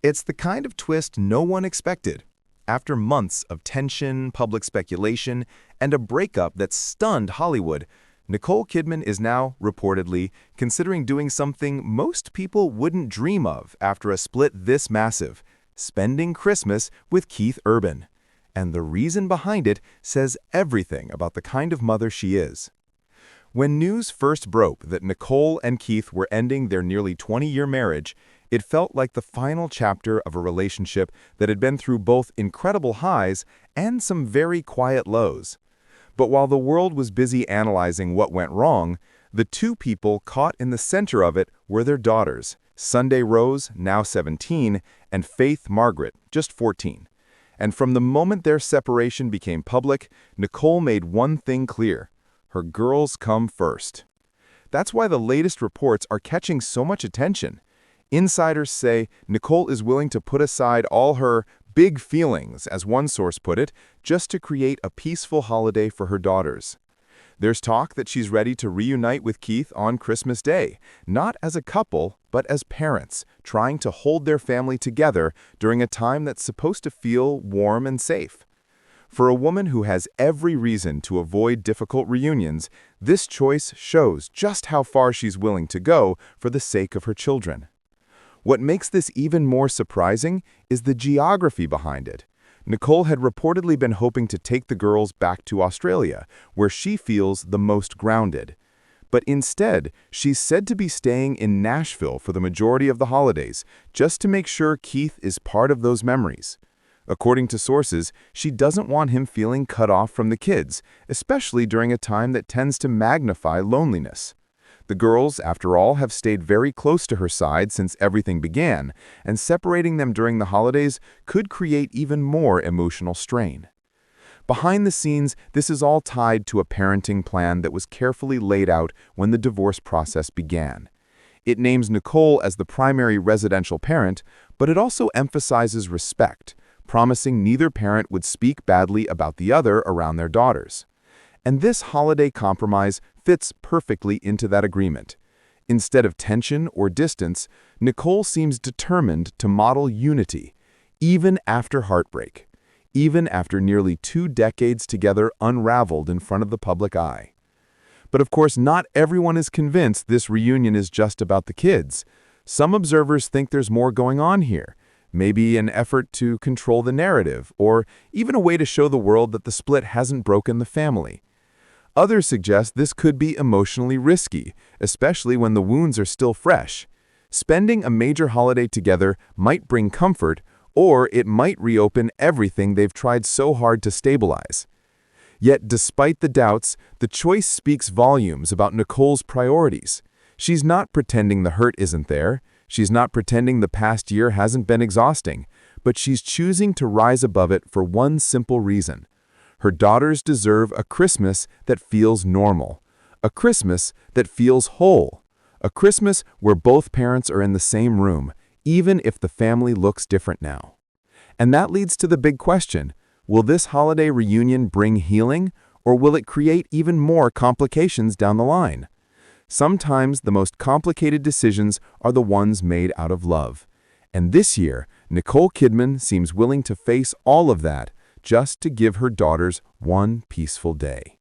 It's the kind of twist no one expected. After months of tension, public speculation, and a breakup that stunned Hollywood, Nicole Kidman is now, reportedly, considering doing something most people wouldn't dream of after a split this massive: spending Christmas with Keith Urban. And the reason behind it says everything about the kind of mother she is. When news first broke that Nicole and Keith were ending their nearly 20-year marriage, it felt like the final chapter of a relationship that had been through both incredible highs and some very quiet lows. But while the world was busy analyzing what went wrong, the two people caught in the center of it were their daughters, Sunday Rose, now 17, and Faith Margaret, just 14. And from the moment their separation became public, Nicole made one thing clear: her girls come first. That's why the latest reports are catching so much attention. Insiders say Nicole is willing to put aside all her big feelings, as one source put it, just to create a peaceful holiday for her daughters. There's talk that she's ready to reunite with Keith on Christmas Day, not as a couple, but as parents, trying to hold their family together during a time that's supposed to feel warm and safe. For a woman who has every reason to avoid difficult reunions, this choice shows just how far she's willing to go for the sake of her children. What makes this even more surprising is the geography behind it. Nicole had reportedly been hoping to take the girls back to Australia, where she feels the most grounded. But instead, she's said to be staying in Nashville for the majority of the holidays, just to make sure Keith is part of those memories. According to sources, she doesn't want him feeling cut off from the kids, especially during a time that tends to magnify loneliness. The girls, after all, have stayed very close to her side since everything began, and separating them during the holidays could create even more emotional strain. Behind the scenes, this is all tied to a parenting plan that was carefully laid out when the divorce process began. It names Nicole as the primary residential parent, but it also emphasizes respect, promising neither parent would speak badly about the other around their daughters. And this holiday compromise fits perfectly into that agreement. Instead of tension or distance, Nicole seems determined to model unity, even after heartbreak, even after nearly 2 decades together unraveled in front of the public eye. But of course, not everyone is convinced this reunion is just about the kids. Some observers think there's more going on here. Maybe an effort to control the narrative, or even a way to show the world that the split hasn't broken the family. Others suggest this could be emotionally risky, especially when the wounds are still fresh. Spending a major holiday together might bring comfort, or it might reopen everything they've tried so hard to stabilize. Yet, despite the doubts, the choice speaks volumes about Nicole's priorities. She's not pretending the hurt isn't there. She's not pretending the past year hasn't been exhausting, but she's choosing to rise above it for one simple reason. Her daughters deserve a Christmas that feels normal, a Christmas that feels whole, a Christmas where both parents are in the same room, even if the family looks different now. And that leads to the big question: will this holiday reunion bring healing, or will it create even more complications down the line? Sometimes the most complicated decisions are the ones made out of love. And this year, Nicole Kidman seems willing to face all of that just to give her daughters one peaceful day.